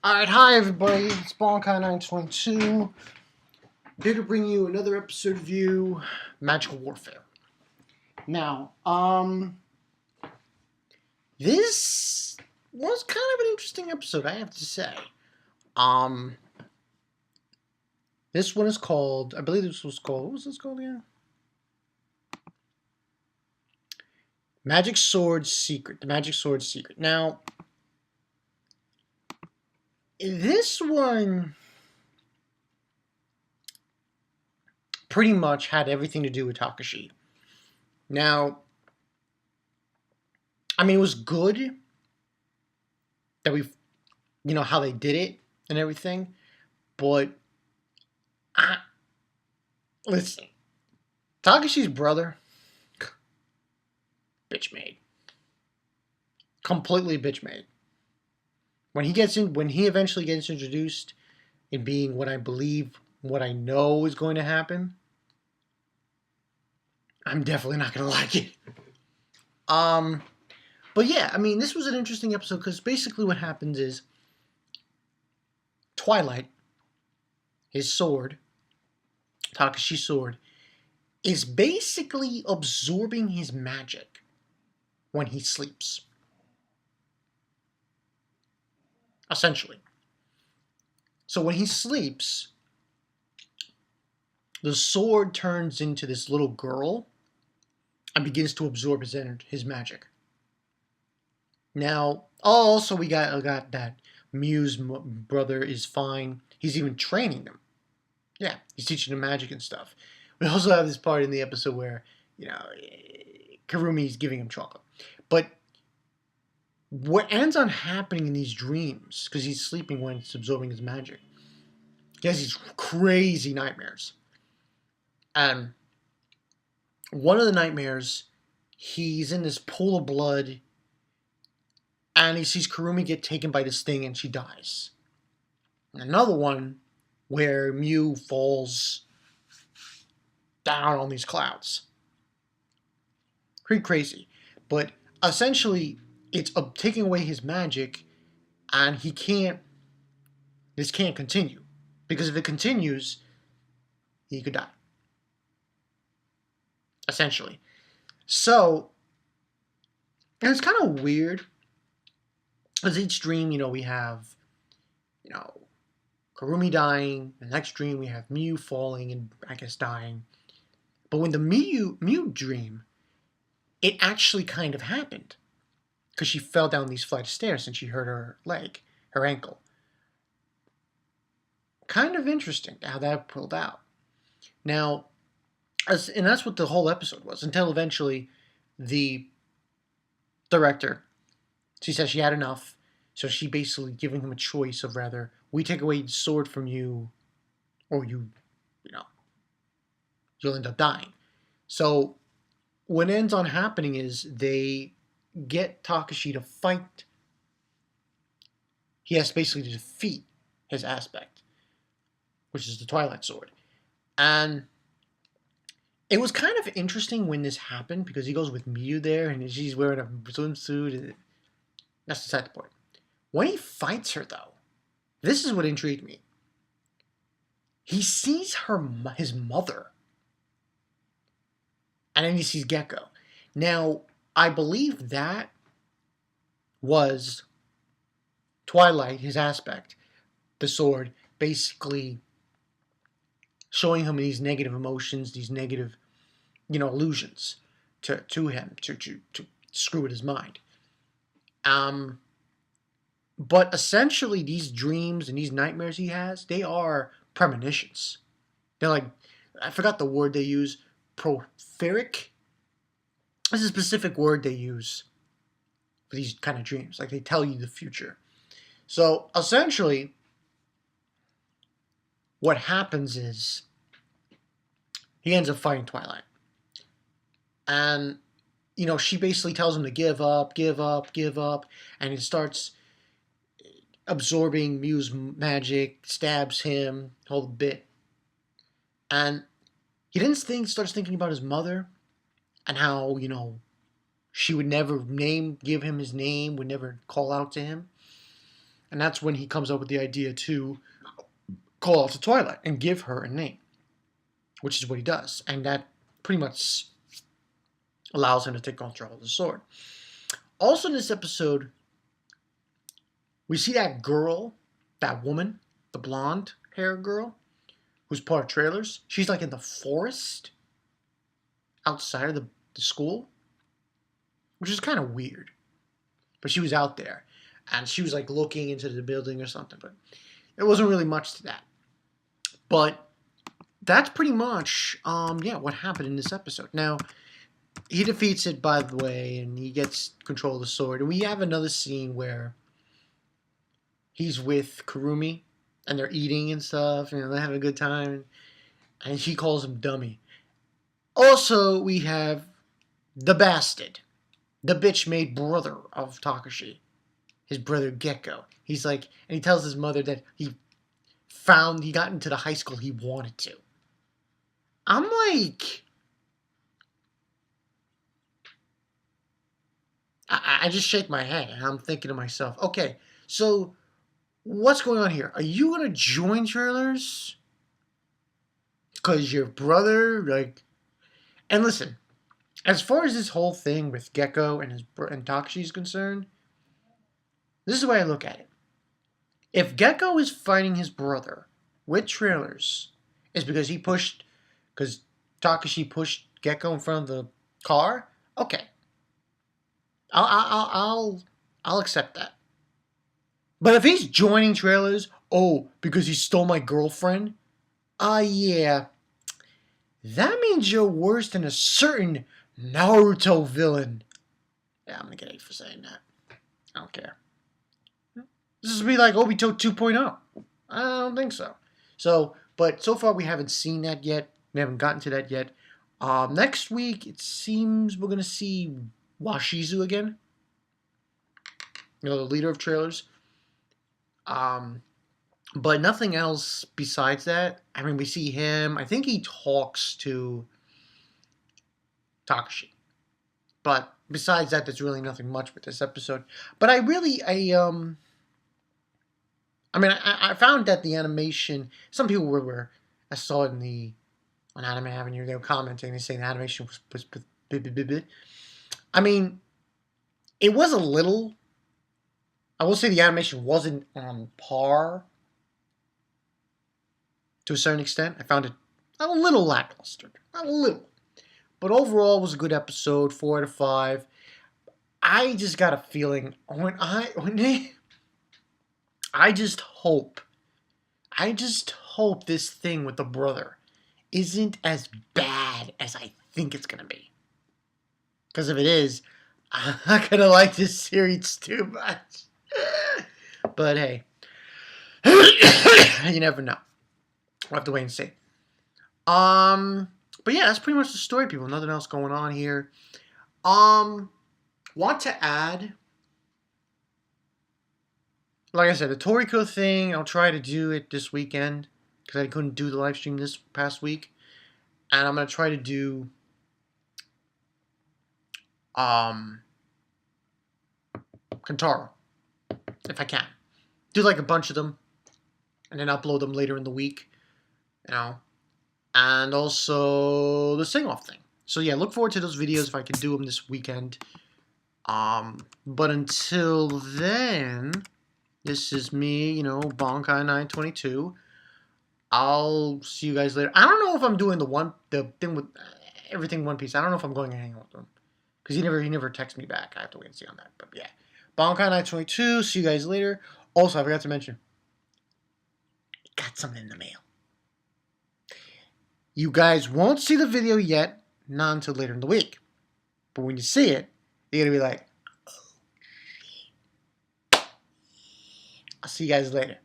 Alright, hi everybody, it's Bonkai922, here to bring you another episode of Magical Warfare. Now, this was kind of an interesting episode, I have to say. This one is called, what was this called again? Magic Sword Secret, the Magic Sword Secret. Now, this one pretty much had everything to do with Takeshi. Now, I mean, it was good that how they did it and everything, but listen, Takeshi's brother, bitch made. Completely bitch made. When he eventually gets introduced in being what I know is going to happen, I'm definitely not going to like it. But yeah, I mean, this was an interesting episode because basically what happens is Twilight, his sword, Takeshi's sword, is basically absorbing his magic when he sleeps. Essentially. So when he sleeps, the sword turns into this little girl and begins to absorb his magic. Now, also we got that Mew's brother is fine. He's even training them. Yeah, he's teaching them magic and stuff. We also have this part in the episode where, Karumi's giving him chocolate. But what ends on happening in these dreams, because he's sleeping when it's absorbing his magic, he has these crazy nightmares. And one of the nightmares, he's in this pool of blood, and he sees Karumi get taken by this thing and she dies. And another one where Mew falls down on these clouds. Pretty crazy. But essentially, it's taking away his magic, and this can't continue. Because if it continues, he could die. Essentially. So, and it's kind of weird, because each dream, we have, Karumi dying. The next dream, we have Mew falling and, I guess, dying. But when the Mew dream, it actually kind of happened. Because she fell down these flight of stairs and she hurt her ankle. Kind of interesting how that pulled out. Now, and that's what the whole episode was, until eventually the director, she said she had enough, so she basically giving him a choice of rather, we take away the sword from you, or you'll end up dying. So what ends on happening is they get Takeshi to fight. He has basically to defeat his aspect, which is the Twilight Sword. And it was kind of interesting when this happened, because he goes with Mew there, and she's wearing a swimsuit. And that's the sad part. When he fights her, though, this is what intrigued me. He sees his mother. And then he sees Gekko. Now, I believe that was Twilight, his aspect, the sword, basically showing him these negative emotions, these negative, illusions to him to screw with his mind. But essentially, these dreams and these nightmares he has, they are premonitions. They're like, I forgot the word they use, propheric. This is a specific word they use for these kind of dreams. Like, they tell you the future. So, essentially, what happens is he ends up fighting Twilight. And, she basically tells him to give up, and it starts absorbing Mew's magic, stabs him, whole bit. And he starts thinking about his mother, and how, she would never give him his name, would never call out to him. And that's when he comes up with the idea to call out to Twilight and give her a name, which is what he does. And that pretty much allows him to take control of the sword. Also in this episode, we see that girl, that woman, the blonde hair girl, who's part of Trailers. She's like in the forest outside of the school, which is kind of weird. But she was out there, and she was like looking into the building or something, but there wasn't really much to that. But that's pretty much, what happened in this episode. Now, he defeats it, by the way, and he gets control of the sword. And we have another scene where he's with Kurumi, and they're eating and stuff, they're having a good time, and she calls him dummy. Also, we have the bastard, the bitch-made brother of Takeshi, his brother Gekko. He's like, and he tells his mother that he got into the high school he wanted to. I'm like, I just shake my head, and I'm thinking to myself, okay, so what's going on here? Are you going to join Trailers? Because your brother, like... And listen, as far as this whole thing with Gekko and Takeshi is concerned, this is the way I look at it. If Gekko is fighting his brother with Trailers, it's because Takeshi pushed Gekko in front of the car. Okay, I'll accept that. But if he's joining Trailers, because he stole my girlfriend, yeah, that means you're worse than a certain Naruto villain. Yeah, I'm gonna get 8 for saying that. I don't care. This would be like Obito 2.0. I don't think so. But so far we haven't seen that yet. We haven't gotten to that yet. Next week, it seems we're going to see Washizu again. The leader of Trailers. But nothing else besides that. I mean, we see him. I think he talks to Takeshi. But besides that, there's really nothing much with this episode. But I found that the animation, some people were I saw it on Anime Avenue, they were commenting, they saying the animation was I mean, it was a little, I will say the animation wasn't on par to a certain extent. I found it a little lackluster. A little. But overall, it was a good episode, 4 out of 5. I just got a feeling, I just hope this thing with the brother isn't as bad as I think it's going to be. Because if it is, I'm not going to like this series too much. But hey, you never know. We'll have to wait and see. But yeah, that's pretty much the story, people. Nothing else going on here. Want to add, like I said, the Toriko thing, I'll try to do it this weekend because I couldn't do the live stream this past week. And I'm going to try to do Kentaro, if I can. Do like a bunch of them and then upload them later in the week, and also the sing-off thing. So yeah, look forward to those videos if I can do them this weekend. But until then, this is me, Bonkai922. I'll see you guys later. I don't know if I'm doing the thing with everything One Piece. I don't know if I'm going to hang out with him because he never texted me back. I have to wait and see on that. But yeah, Bonkai922. See you guys later. Also, I forgot to mention, I got something in the mail. You guys won't see the video yet, not until later in the week. But when you see it, you're gonna be like, oh shit. I'll see you guys later.